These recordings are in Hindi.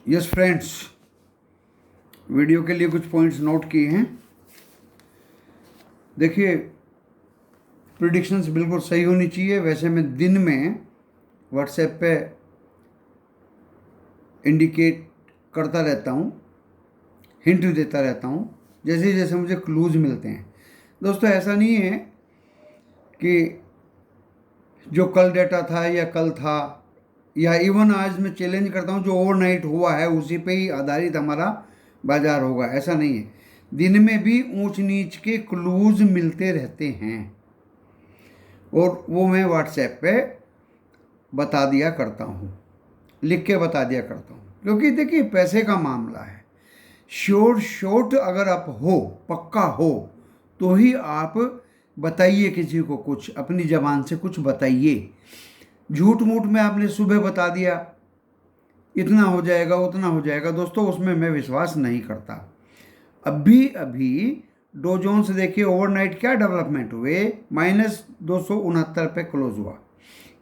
यस फ्रेंड्स, वीडियो के लिए कुछ पॉइंट्स नोट किए हैं। देखिए, प्रिडिक्शंस बिल्कुल सही होनी चाहिए। वैसे मैं दिन में व्हाट्सएप पे इंडिकेट करता रहता हूँ, हिंट देता रहता हूँ जैसे जैसे मुझे क्लूज मिलते हैं। दोस्तों, ऐसा नहीं है कि जो कल डेटा था या कल था या इवन आज मैं चैलेंज करता हूँ जो ओवरनाइट हुआ है उसी पे ही आधारित हमारा बाजार होगा, ऐसा नहीं है। दिन में भी ऊंच नीच के क्लूज मिलते रहते हैं और वो मैं व्हाट्सएप पे बता दिया करता हूँ, लिख के बता दिया करता हूँ। क्योंकि देखिए, पैसे का मामला है। शॉर्ट अगर आप हो, पक्का हो, तो ही आप बताइए किसी को, कुछ अपनी जबान से कुछ बताइए। झूठ मूठ में आपने सुबह बता दिया इतना हो जाएगा उतना हो जाएगा, दोस्तों उसमें मैं विश्वास नहीं करता। अभी अभी डो जोन्स देखिए, ओवरनाइट क्या डेवलपमेंट हुए, -269 पे क्लोज हुआ।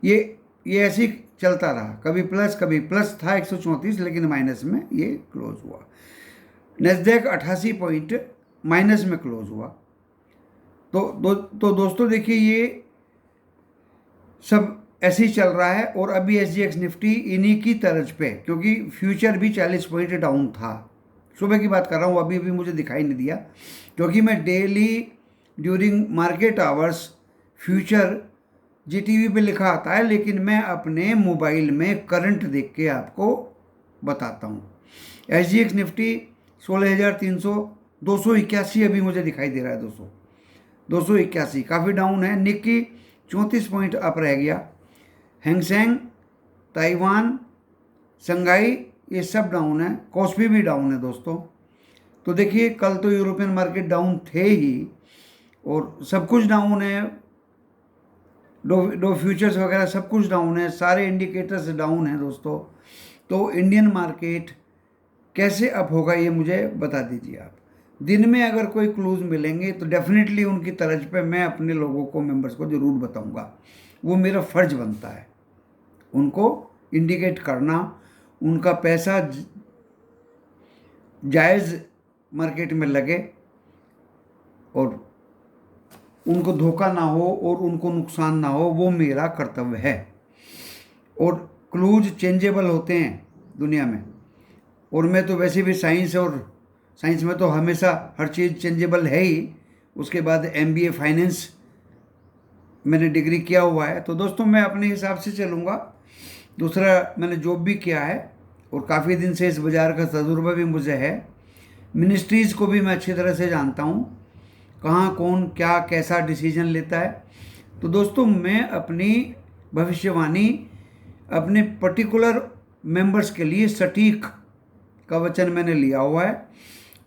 ये ऐसे ही चलता रहा, कभी प्लस था 134, लेकिन माइनस में ये क्लोज हुआ। नैस्डैक 88 पॉइंट माइनस में क्लोज हुआ। तो दोस्तों देखिए, ये सब ऐसे ही चल रहा है। और अभी SGX निफ्टी इन्हीं की तर्ज पे, क्योंकि फ्यूचर भी 40 पॉइंट डाउन था। सुबह की बात कर रहा हूँ, अभी अभी मुझे दिखाई नहीं दिया, क्योंकि मैं daily during market hours future GTV पे लिखा आता है, लेकिन मैं अपने मोबाइल में करंट देख के आपको बताता हूँ। SGX निफ्टी 16,300, 281 अभी मुझे दिखाई दे रहा है। 281 काफ़ी डाउन है। निक्की 34 पॉइंट अप रह गया। हैंगसेंग, ताइवान, शंघाई, ये सब डाउन है। कॉस्पी भी डाउन है दोस्तों। तो देखिए, कल तो यूरोपियन मार्केट डाउन थे ही और सब कुछ डाउन है। डो फ्यूचर्स वगैरह सब कुछ डाउन है, सारे इंडिकेटर्स डाउन हैं दोस्तों। तो इंडियन मार्केट कैसे अप होगा ये मुझे बता दीजिए आप। दिन में अगर कोई क्लूज मिलेंगे तो डेफिनेटली उनकी तर्ज पे मैं अपने लोगों को, मेंबर्स को ज़रूर बताऊंगा। वो मेरा फ़र्ज बनता है उनको इंडिकेट करना, उनका पैसा जायज़ मार्केट में लगे और उनको धोखा ना हो और उनको नुकसान ना हो, वो मेरा कर्तव्य है। और क्लूज चेंजेबल होते हैं दुनिया में, और मैं तो वैसे भी साइंस में तो हमेशा हर चीज़ चेंजेबल है ही। उसके बाद MBA फाइनेंस मैंने डिग्री किया हुआ है, तो दोस्तों मैं अपने हिसाब से चलूँगा। दूसरा, मैंने जॉब भी किया है और काफ़ी दिन से इस बाज़ार का तजुर्बा भी मुझे है। मिनिस्ट्रीज़ को भी मैं अच्छी तरह से जानता हूँ, कहाँ कौन क्या कैसा डिसीजन लेता है। तो दोस्तों, मैं अपनी भविष्यवाणी अपने पर्टिकुलर मेंबर्स के लिए सटीक का वचन मैंने लिया हुआ है,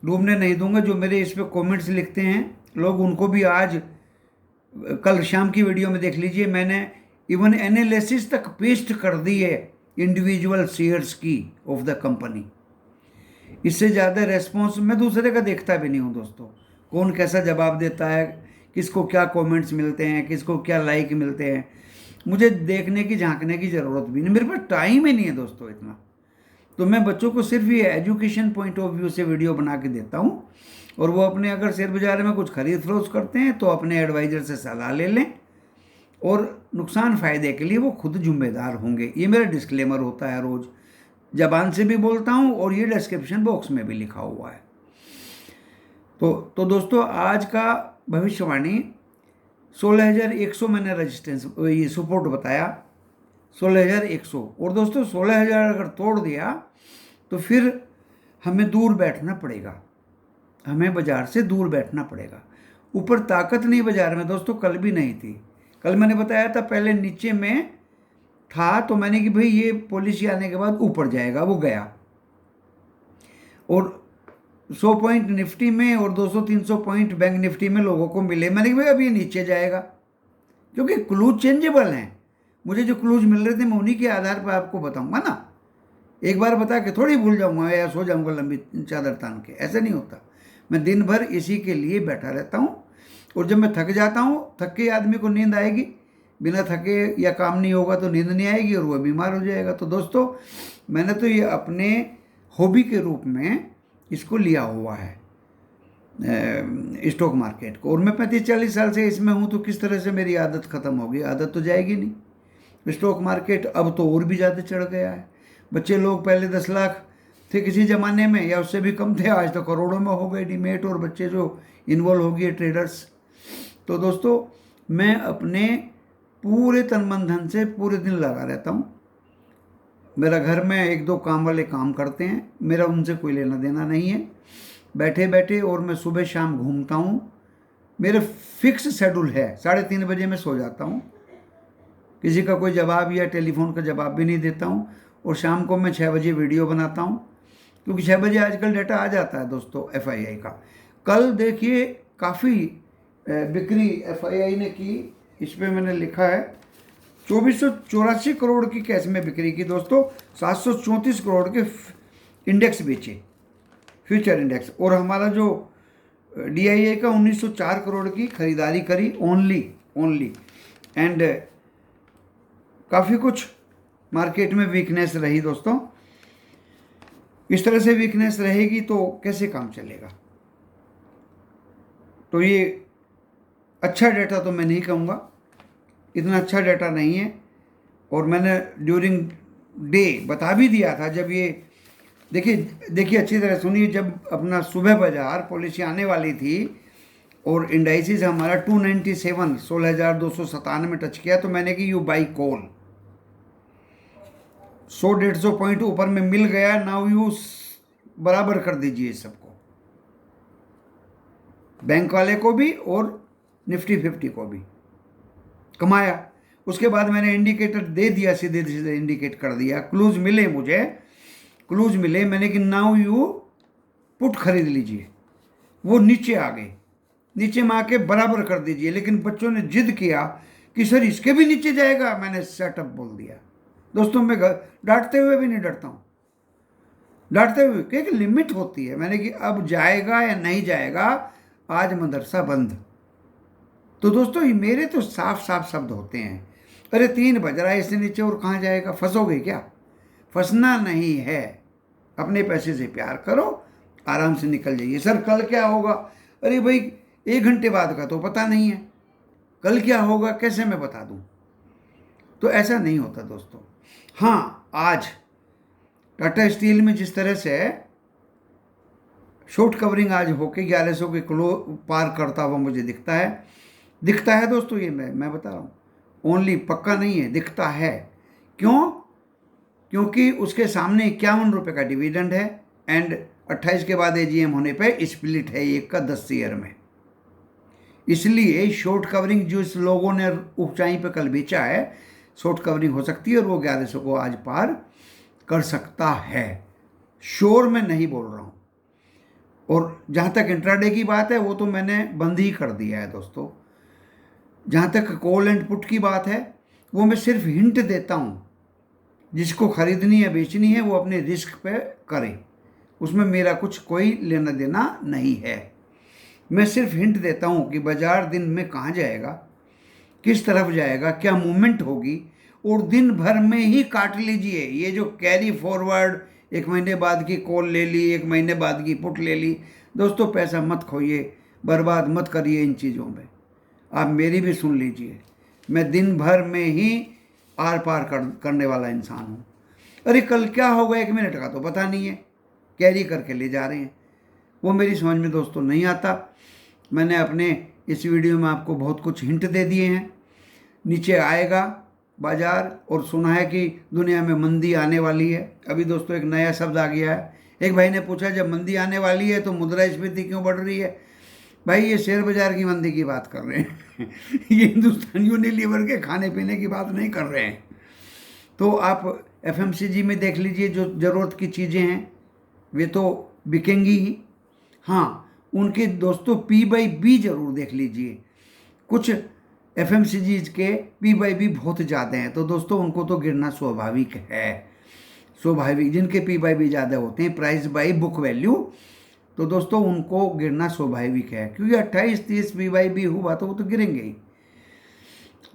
डूबने नहीं दूंगा। जो मेरे इस पे कमेंट्स लिखते हैं लोग, उनको भी आज कल शाम की वीडियो में देख लीजिए, मैंने इवन एनालिसिस तक पेस्ट कर दी है इंडिविजुअल शेयर्स की ऑफ द कंपनी। इससे ज़्यादा रेस्पॉन्स मैं दूसरे का देखता भी नहीं हूँ दोस्तों। कौन कैसा जवाब देता है, किसको क्या कमेंट्स मिलते हैं, किसको क्या लाइक मिलते हैं, मुझे देखने की झांकने की ज़रूरत भी नहीं। मेरे पास टाइम ही नहीं है दोस्तों इतना। तो मैं बच्चों को सिर्फ ये एजुकेशन पॉइंट ऑफ व्यू से वीडियो बना के देता हूँ, और वो अपने अगर शेयर बाजार में कुछ खरीद फरोख्त करते हैं तो अपने एडवाइज़र से सलाह ले लें, और नुकसान फ़ायदे के लिए वो खुद जिम्मेदार होंगे। ये मेरा डिस्क्लेमर होता है, रोज़ जबान से भी बोलता हूँ और ये डिस्क्रिप्शन बॉक्स में भी लिखा हुआ है। तो दोस्तों, आज का भविष्यवाणी 16,100 मैंने रेजिस्टेंस, ये सपोर्ट बताया 16,100। और दोस्तों 16,000 अगर तोड़ दिया तो फिर हमें दूर बैठना पड़ेगा, हमें बाजार से दूर बैठना पड़ेगा। ऊपर ताकत नहीं बाजार में दोस्तों, कल भी नहीं थी। कल मैंने बताया था पहले नीचे में था, तो मैंने कि भाई ये पॉलिसी आने के बाद ऊपर जाएगा, वो गया। और 100 पॉइंट निफ्टी में और 200-300 पॉइंट बैंक निफ्टी में लोगों को मिले। मैंने कहा भाई अभी नीचे जाएगा, क्योंकि क्लूज चेंजेबल हैं। मुझे जो क्लूज मिल रहे थे मैं उन्हीं के आधार पर आपको बताऊंगा ना। एक बार बता के थोड़ी भूल जाऊंगा या सो जाऊंगा लंबी चादर तान के, ऐसा नहीं होता। मैं दिन भर इसी के लिए बैठा रहता हूँ, और जब मैं थक जाता हूँ, थक के आदमी को नींद आएगी, बिना थके या काम नहीं होगा तो नींद नहीं आएगी और वह बीमार हो जाएगा। तो दोस्तों, मैंने तो ये अपने हॉबी के रूप में इसको लिया हुआ है स्टॉक मार्केट को। और मैं 35-40 साल से इसमें हूँ, तो किस तरह से मेरी आदत ख़त्म होगी? आदत तो जाएगी नहीं। स्टॉक मार्केट अब तो और भी ज़्यादा चढ़ गया है। बच्चे लोग पहले 10 लाख थे किसी ज़माने में, या उससे भी कम थे, आज तो करोड़ों में हो गए डीमेट और बच्चे जो इन्वॉल्व हो गए ट्रेडर्स। तो दोस्तों, मैं अपने पूरे तन मन धन से पूरे दिन लगा रहता हूँ। मेरा घर में 1-2 काम वाले काम करते हैं, मेरा उनसे कोई लेना देना नहीं है। बैठे बैठे, और मैं सुबह शाम घूमता हूँ। मेरा फिक्स शेड्यूल है, 3:30 बजे मैं सो जाता हूँ। किसी का कोई जवाब या टेलीफोन का जवाब भी नहीं देता हूँ। और शाम को मैं 6 बजे वीडियो बनाता हूँ, क्योंकि 6 बजे आजकल डाटा आ जाता है दोस्तों FII का। कल देखिए काफ़ी बिक्री FII ने की। इस पर मैंने लिखा है 2484 करोड़ की कैश में बिक्री की दोस्तों। 734 करोड़ के इंडेक्स बेचे, फ्यूचर इंडेक्स। और हमारा जो DIA का 1904 करोड़ की खरीदारी करी ओनली। एंड काफ़ी कुछ मार्केट में वीकनेस रही दोस्तों। इस तरह से वीकनेस रहेगी तो कैसे काम चलेगा? तो ये अच्छा डेटा तो मैं नहीं कहूँगा, इतना अच्छा डेटा नहीं है। और मैंने ड्यूरिंग डे बता भी दिया था, जब ये देखिए अच्छी तरह सुनिए, जब अपना सुबह बाजार पॉलिसी आने वाली थी और इंडाइसिस हमारा 297 16,297 में टच किया, तो मैंने कि यू बाई कॉल। 100-150 पॉइंट ऊपर में मिल गया, नाउ यू बराबर कर दीजिए सबको, बैंक वाले को भी और निफ्टी 50 को भी। कमाया। उसके बाद मैंने इंडिकेटर दे दिया, सीधे सीधे इंडिकेट कर दिया। क्लूज मिले मुझे, मैंने कि नाउ यू पुट खरीद लीजिए। वो नीचे आ गए, नीचे में आके बराबर कर दीजिए। लेकिन बच्चों ने जिद किया कि सर इसके भी नीचे जाएगा। मैंने सेटअप बोल दिया दोस्तों। मैं डांटते हुए भी नहीं डरता हूँ, डांटते हुए, क्योंकि लिमिट होती है। मैंने कि अब जाएगा या नहीं जाएगा, आज मदरसा बंद। तो दोस्तों, ये मेरे तो साफ साफ शब्द होते हैं। अरे 3 बज रहा है, इससे नीचे और कहाँ जाएगा? फंसोगे क्या? फंसना नहीं है। अपने पैसे से प्यार करो, आराम से निकल जाइए। सर कल क्या होगा? अरे भाई 1 घंटे बाद का तो पता नहीं है, कल क्या होगा कैसे मैं बता दूं? तो ऐसा नहीं होता दोस्तों। हाँ, आज टाटा स्टील में जिस तरह से शॉर्ट कवरिंग आज होके 1100 के किलो पार करता हुआ मुझे दिखता है दोस्तों। ये मैं बता रहा हूँ, ओनली पक्का नहीं है, दिखता है। क्यों? क्योंकि उसके सामने 51 रुपये का डिविडेंड है, एंड 28 के बाद AGM होने पे स्प्लिट है 1 का 10 शेयर में। इसलिए शॉर्ट कवरिंग जो इस लोगों ने ऊंचाई पे कल बेचा है, शॉर्ट कवरिंग हो सकती है और वो 1100 को आज पार कर सकता है। श्योर मैं नहीं बोल रहा हूँ। और जहाँ तक इंट्राडे की बात है, वो तो मैंने बंद ही कर दिया है दोस्तों। जहाँ तक कॉल एंड पुट की बात है, वो मैं सिर्फ हिंट देता हूँ। जिसको खरीदनी है बेचनी है वो अपने रिस्क पे करे, उसमें मेरा कुछ कोई लेना देना नहीं है। मैं सिर्फ हिंट देता हूँ कि बाजार दिन में कहाँ जाएगा, किस तरफ जाएगा, क्या मूवमेंट होगी, और दिन भर में ही काट लीजिए। ये जो कैरी फॉरवर्ड 1 महीने बाद की कॉल ले ली, 1 महीने बाद की पुट ले ली, दोस्तों पैसा मत खोइए, बर्बाद मत करिए इन चीज़ों में। आप मेरी भी सुन लीजिए, मैं दिन भर में ही आर पार करने वाला इंसान हूँ। अरे कल क्या होगा 1 मिनट का तो पता नहीं है, कैरी करके ले जा रहे हैं, वो मेरी समझ में दोस्तों नहीं आता। मैंने अपने इस वीडियो में आपको बहुत कुछ हिंट दे दिए हैं। नीचे आएगा बाजार, और सुना है कि दुनिया में मंदी आने वाली है। अभी दोस्तों एक नया शब्द आ गया है। एक भाई ने पूछा जब मंदी आने वाली है तो मुद्रास्फीति क्यों बढ़ रही है? भाई ये शेयर बाजार की मंदी की बात कर रहे हैं ये हिंदुस्तान यूनिलीवर के खाने पीने की बात नहीं कर रहे हैं। तो आप FMCG में देख लीजिए, जो ज़रूरत की चीज़ें हैं वे तो बिकेंगी ही। हाँ, उनके दोस्तों P/B जरूर देख लीजिए। कुछ FMCGs के P/B बहुत ज़्यादा हैं, तो दोस्तों उनको तो गिरना स्वाभाविक है। स्वाभाविक, जिनके P/B ज़्यादा होते हैं, प्राइस बाई बुक वैल्यू, तो दोस्तों उनको गिरना स्वाभाविक है। क्योंकि 28-30 P/B हुआ तो वो तो गिरेंगे ही।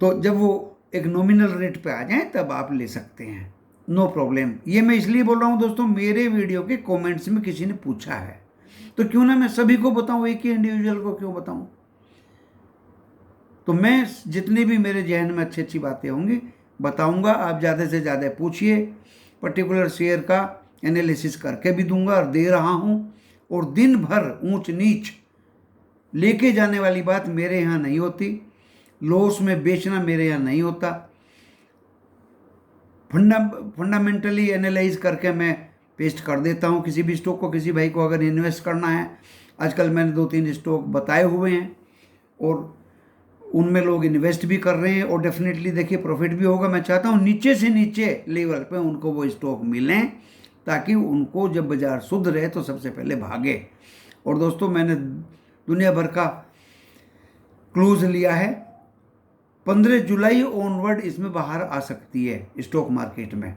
तो जब वो एक नॉमिनल रेट पे आ जाए तब आप ले सकते हैं, नो प्रॉब्लम। ये मैं इसलिए बोल रहा हूँ दोस्तों, मेरे वीडियो के कमेंट्स में किसी ने पूछा है, तो क्यों ना मैं सभी को बताऊँ, एक ही इंडिविजुअल को क्यों बताऊँ। तो मैं जितनी भी मेरे जहन में अच्छी अच्छी बातें होंगी बताऊंगा। आप ज़्यादा से ज़्यादा पूछिए, पर्टिकुलर शेयर का एनालिसिस करके भी दूंगा और दे रहा हूँ। और दिन भर ऊंच नीच लेके जाने वाली बात मेरे यहाँ नहीं होती, लॉस में बेचना मेरे यहाँ नहीं होता। फंडामेंटली एनालाइज करके मैं पेस्ट कर देता हूँ किसी भी स्टॉक को। किसी भाई को अगर इन्वेस्ट करना है, आजकल मैंने 2-3 स्टॉक बताए हुए हैं और उनमें लोग इन्वेस्ट भी कर रहे हैं और डेफिनेटली देखिए प्रॉफिट भी होगा। मैं चाहता हूँ नीचे से नीचे लेवल पे उनको वो स्टॉक मिलें, ताकि उनको जब बाजार शुद्ध रहे तो सबसे पहले भागे। और दोस्तों मैंने दुनिया भर का क्लूज लिया है, 15 जुलाई ऑनवर्ड इसमें बाहर आ सकती है स्टॉक मार्केट में।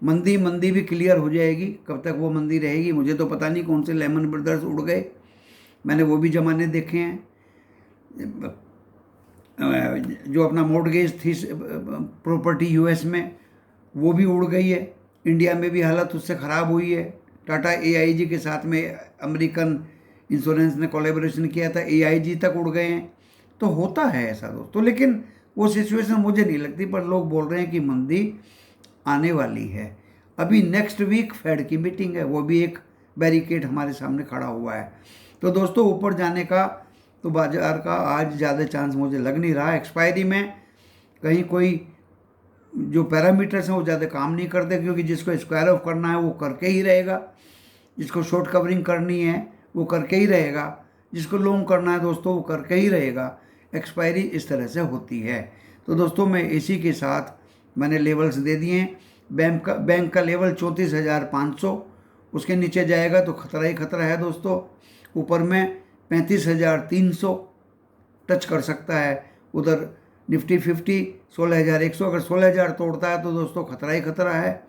मंदी भी क्लियर हो जाएगी। कब तक वो मंदी रहेगी मुझे तो पता नहीं। कौन से लेमन ब्रदर्स उड़ गए, मैंने वो भी जमाने देखे हैं। जो अपना मॉर्टगेज थी प्रॉपर्टी यूएस में, वो भी उड़ गई है। इंडिया में भी हालत उससे ख़राब हुई है। टाटा एआईजी के साथ में अमेरिकन इंश्योरेंस ने कोलैबोरेशन किया था, एआईजी तक उड़ गए हैं। तो होता है ऐसा दोस्तों, लेकिन वो सिचुएशन मुझे नहीं लगती, पर लोग बोल रहे हैं कि मंदी आने वाली है। अभी नेक्स्ट वीक फेड की मीटिंग है, वो भी एक बैरिकेड हमारे सामने खड़ा हुआ है। तो दोस्तों ऊपर जाने का तो बाजार का आज ज़्यादा चांस मुझे लग नहीं रहा। एक्सपायरी में कहीं कोई जो पैरामीटर्स हैं वो ज़्यादा काम नहीं करते, क्योंकि जिसको स्क्वायर ऑफ करना है वो करके ही रहेगा, जिसको शॉर्ट कवरिंग करनी है वो करके ही रहेगा, जिसको लॉन्ग करना है दोस्तों वो करके ही रहेगा। एक्सपायरी इस तरह से होती है। तो दोस्तों मैं इसी के साथ मैंने लेवल्स दे दिए हैं। बैंक का लेवल 34,500, उसके नीचे जाएगा तो खतरा ही खतरा है दोस्तों। ऊपर में 35,300 टच कर सकता है। उधर निफ्टी 50 16,100, अगर 16,000 तोड़ता है तो दोस्तों खतरा ही खतरा है।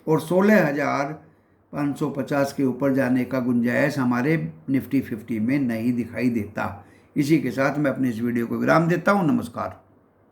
और 16,550 के ऊपर जाने का गुंजाइश हमारे निफ्टी 50 में नहीं दिखाई देता। इसी के साथ मैं अपने इस वीडियो को विराम देता हूँ। नमस्कार।